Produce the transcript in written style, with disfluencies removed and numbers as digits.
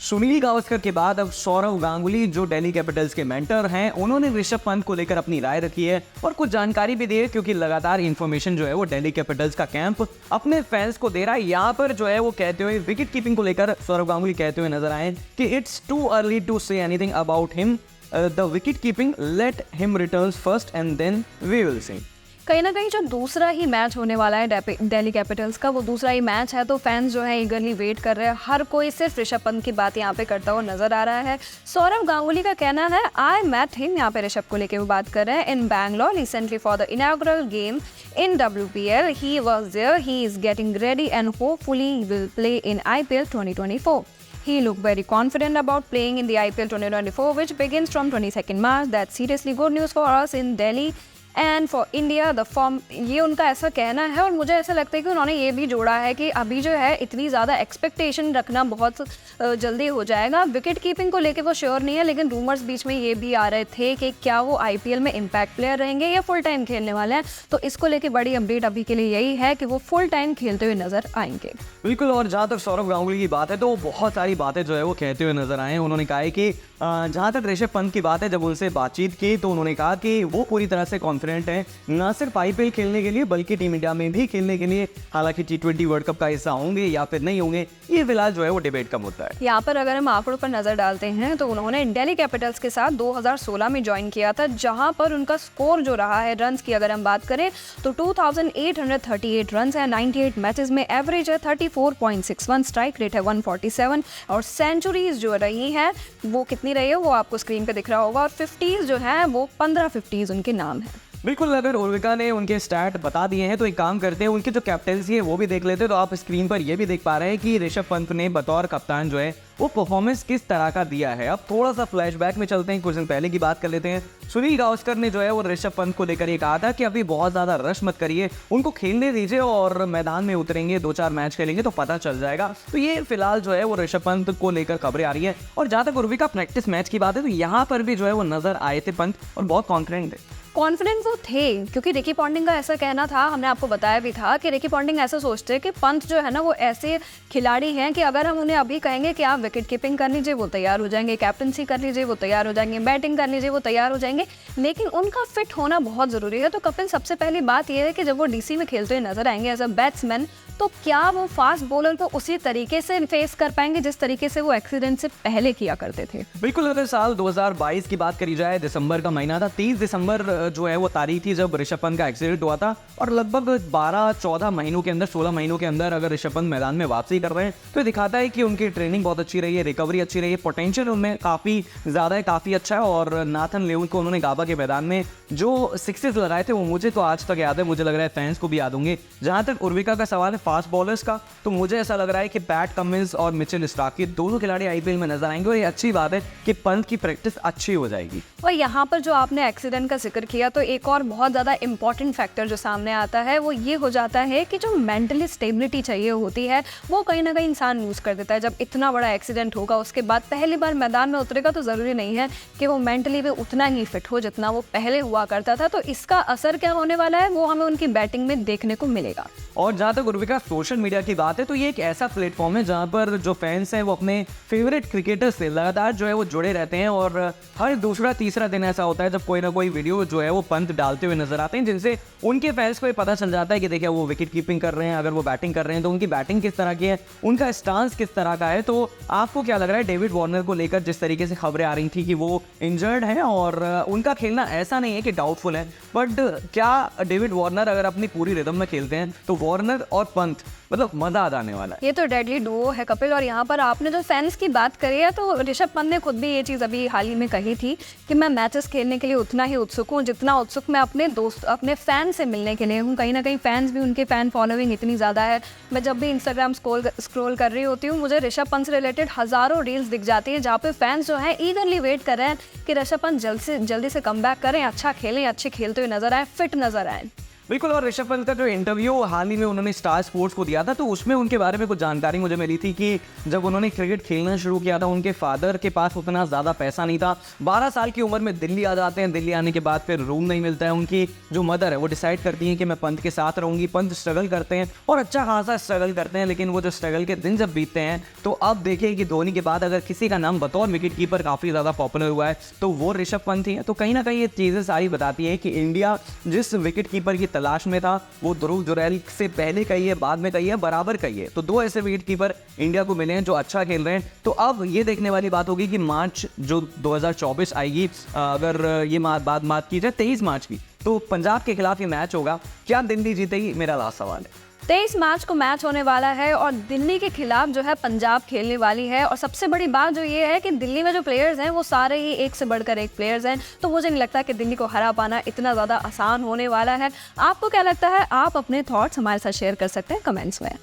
सुनील गावस्कर के बाद अब सौरव गांगुली जो दिल्ली कैपिटल्स के मेंटर हैं, उन्होंने ऋषभ पंत को लेकर अपनी राय रखी है और कुछ जानकारी भी दी है, क्योंकि लगातार इन्फॉर्मेशन जो है वो दिल्ली कैपिटल्स का कैंप अपने फैंस को दे रहा है। यहाँ पर जो है वो कहते हुए विकेट कीपिंग को लेकर सौरव गांगुली कहते हुए नजर आए कि it's too early to say anything about him, the wicket keeping, let him returns first and then we will see. कहीं ना कहीं जो दूसरा ही मैच होने वाला है दिल्ली कैपिटल्स का, वो दूसरा ही मैच है, तो फैंस जो है ईगरली वेट कर रहे हैं। हर कोई सिर्फ ऋषभ पंत की बात यहाँ पे करता हुआ नजर आ रहा है। सौरव गांगुली का कहना है, आई मैट हिम, यहाँ पे ऋषभ को लेके वो बात कर रहे हैं, in Bangalore recently for the inaugural game in WPL, he was there, he is getting ready and hopefully will play in IPL 2024. He looked very confident about playing in the IPL 2024, which begins from 22nd March. That's seriously good news for us in Delhi and for India the form. ये उनका ऐसा कहना है और मुझे ऐसा लगता है कि उन्होंने ये भी जोड़ा है कि अभी जो है इतनी ज़्यादा एक्सपेक्टेशन रखना बहुत जल्दी हो जाएगा। विकेट कीपिंग को लेके वो श्योर नहीं है, लेकिन रूमर्स बीच में ये भी आ रहे थे कि क्या वो IPL में इम्पैक्ट प्लेयर रहेंगे या फुल टाइम खेलने वाले हैं। तो इसको लेके बड़ी अपडेट अभी के लिए यही है कि वो फुल टाइम खेलते हुए नजर आएंगे। बिल्कुल, और जहाँ तक सौरव गांगुली की बात है तो बहुत सारी बातें जो है वो कहते हुए नजर आए। उन्होंने कहा है कि जहाँ तक ऋषभ पंत की बात है, जब उनसे बातचीत की तो उन्होंने कहा कि वो पूरी तरह से कॉन्फिडेंट है, न सिर्फ IPL खेलने के लिए बल्कि टीम इंडिया में भी खेलने के लिए। हालांकि T20 वर्ल्ड कप का हिस्सा होंगे या फिर नहीं होंगे, ये फिलहाल जो है वो डिबेट का मुद्दा है। यहाँ पर अगर हम आंकड़ों पर नजर डालते हैं तो उन्होंने दिल्ली कैपिटल्स के साथ 2016 में ज्वाइन किया था, जहां पर उनका स्कोर जो रहा है रन्स की अगर हम बात करें तो 2838 रन्स है 98 मैचेस में, एवरेज है 34.61, स्ट्राइक रेट है 147 और सेंचुरीज जो रही है वो कितनी रही है वो आपको स्क्रीन पे दिख रहा होगा, और 50s जो है वो 15 50s उनके नाम है। बिल्कुल, अगर उर्विका ने उनके स्टैट बता दिए हैं तो एक काम करते हैं, उनके जो कैप्टनसी है वो भी देख लेते हैं। तो आप स्क्रीन पर ये भी देख पा रहे हैं कि ऋषभ पंत ने बतौर कप्तान जो है वो परफॉर्मेंस किस तरह का दिया है। अब थोड़ा सा फ्लैशबैक में चलते हैं, कुछ दिन पहले की बात कर लेते हैं। सुनील गावस्कर ने जो है वो ऋषभ पंत को लेकर ये कहा था कि अभी बहुत ज़्यादा रश मत करिए, उनको खेलने दीजिए और मैदान में उतरेंगे, 2-4 मैच खेलेंगे तो पता चल जाएगा। तो ये फिलहाल जो है वो ऋषभ पंत को लेकर खबरें आ रही है। और जहाँ तक उर्विका प्रैक्टिस मैच की बात है तो यहाँ पर भी जो है वो नजर आए थे पंत और बहुत कॉन्फिडेंट थे। कॉन्फिडेंट वो थे, क्योंकि रिकी पॉन्टिंग का ऐसा कहना था, हमने आपको बताया भी था कि रिकी पॉन्टिंग ऐसा सोचते हैं कि पंत जो है ना वो ऐसे खिलाड़ी हैं कि अगर हम उन्हें अभी कहेंगे कि आप विकेट कीपिंग कर लीजिए वो तैयार हो जाएंगे, कैप्टनसी कर लीजिए वो तैयार हो जाएंगे, बैटिंग कर लीजिए वो तैयार हो जाएंगे, लेकिन उनका फिट होना बहुत ज़रूरी है। तो कपिल, सबसे पहली बात यह है कि जब वो DC में खेलते हुए नजर आएंगे एज अ बैट्समैन, तो क्या वो फास्ट बॉलर को उसी तरीके से फेस कर पाएंगे जिस तरीके से वो एक्सीडेंट से पहले किया करते थे। बिल्कुल, अगर साल 2022 की बात करी जाए, दिसंबर का महीना था, 30 दिसंबर जो है वो तारीख थी जब ऋषभ पंत का एक्सीडेंट हुआ था, और लगभग 12-14 महीनों के अंदर, 16 महीनों के अंदर अगर ऋषभ पंत मैदान में वापसी कर रहे हैं तो दिखाता है कि उनकी ट्रेनिंग बहुत अच्छी रही है, रिकवरी अच्छी रही है, पोटेंशियल उनमें काफ़ी ज़्यादा है, काफ़ी अच्छा है। और नाथन लियोन को उन्होंने गाबा के मैदान में जो सिक्सेस लगाए थे वो मुझे तो आज तक याद है, मुझे लग रहा है फैंस को भी याद होंगे। जहाँ तक उर्विका का सवाल है फास्ट बॉलर्स का, तो मुझे ऐसा लग रहा है कि पैट कमिंस और मिचेल स्टार्क, ये दोनों खिलाड़ी IPL में नजर आएंगे और ये अच्छी बात है कि पंत की प्रैक्टिस अच्छी हो जाएगी। और यहाँ पर जो आपने एक्सीडेंट का जिक्र किया, तो एक और बहुत ज़्यादा इंपॉर्टेंट फैक्टर जो सामने आता है वो ये हो जाता है कि जो मेंटली स्टेबिलिटी चाहिए होती है वो कहीं ना कहीं इंसान लूज कर देता है। जब इतना बड़ा एक्सीडेंट होगा उसके बाद पहली बार मैदान में उतरेगा तो ज़रूरी नहीं है कि वो मेंटली भी उतना ही फिट हो जितना वो पहले हुआ करता था। तो इसका असर क्या होने वाला है वो हमें उनकी बैटिंग में देखने को मिलेगा। और जहाँ तक उर्विका सोशल मीडिया की बात है तो ये एक ऐसा प्लेटफॉर्म है जहाँ पर जो फैंस हैं वो अपने फेवरेट क्रिकेटर से लगातार जो है वो जुड़े रहते हैं, और हर दूसरा तीसरा दिन ऐसा होता है जब कोई ना कोई वीडियो जो है वो पंत डालते हुए नजर आते हैं, जिनसे उनके फैंस को ये पता चल जाता है कि देखिए वो विकेट कीपिंग कर रहे हैं, अगर वो बैटिंग कर रहे हैं तो उनकी बैटिंग किस तरह की है, उनका स्टांस किस तरह का है। तो आपको क्या लग रहा है डेविड वार्नर को लेकर जिस तरीके से खबरें आ रही थी कि वो इंजर्ड है और उनका खेलना ऐसा नहीं है कि डाउटफुल है, बट क्या डेविड वार्नर अगर अपनी पूरी रिदम में खेलते हैं तो वार्नर और पंत मतलब मजा आने वाला है। ये तो डेडली डुओ है कपिल। और यहाँ पर आपने जो फैंस की बात करी है तो ऋषभ पंत ने खुद भी ये चीज़ अभी हाल ही में कही थी कि मैं मैचेस खेलने के लिए उतना ही उत्सुक हूँ जितना उत्सुक मैं अपने दोस्त अपने फ़ैन से मिलने के लिए हूँ। कहीं ना कहीं फैंस भी, उनके फ़ैन फॉलोइंग इतनी ज़्यादा है, मैं जब भी इंस्टाग्राम स्क्रॉल कर रही होती हूँ मुझे ऋषभ पंत से रिलेटेड हज़ारों रील्स दिख जाती हैं जहाँ पे फैंस जो है ईगरली वेट कर रहे हैं कि ऋषभ पंत जल्दी से कम बैक करें, अच्छा खेलें, अच्छे खेलते हुए नजर आए, फिट नजर आए। बिल्कुल। और ऋषभ पंत का जो इंटरव्यू हाल ही में उन्होंने स्टार स्पोर्ट्स को दिया था, तो उसमें उनके बारे में कुछ जानकारी मुझे मिली थी कि जब उन्होंने क्रिकेट खेलना शुरू किया था, उनके फादर के पास उतना ज़्यादा पैसा नहीं था। 12 साल की उम्र में दिल्ली आ जाते हैं। दिल्ली आने के बाद फिर रूम नहीं मिलता है। उनकी जो मदर है वो डिसाइड करती है कि मैं पंत के साथ रहूँगी। पंत स्ट्रगल करते हैं और अच्छा खासा स्ट्रगल करते हैं, लेकिन वो जो स्ट्रगल के दिन जब बीतते हैं, तो अब देखिए कि धोनी के बाद अगर किसी का नाम बतौर विकेट कीपर काफ़ी ज़्यादा पॉपुलर हुआ है तो वो ऋषभ पंत ही है। तो कहीं ना कहीं ये चीज़ें सारी बताती है कि इंडिया जिस विकेट कीपर की तलाश में था, वो ध्रुव जुरैल से पहले कही है, बाद में कही है, बराबर कही है। तो 2 ऐसे विकेट कीपर इंडिया को मिले हैं जो अच्छा खेल रहे हैं। तो अब ये देखने वाली बात होगी कि मार्च जो 2024 आएगी, अगर ये बात की जाए 23 मार्च की, तो पंजाब के खिलाफ ये मैच होगा। क्या दिल्ली जीतेगी, मेरा लास्ट सवाल है। 23 मार्च को मैच होने वाला है और दिल्ली के खिलाफ जो है पंजाब खेलने वाली है। और सबसे बड़ी बात जो ये है कि दिल्ली में जो प्लेयर्स हैं वो सारे ही एक से बढ़कर एक प्लेयर्स हैं, तो मुझे नहीं लगता कि दिल्ली को हरा पाना इतना ज़्यादा आसान होने वाला है। आपको क्या लगता है? आप अपने थॉट्स हमारे साथ शेयर कर सकते हैं कमेंट्स में।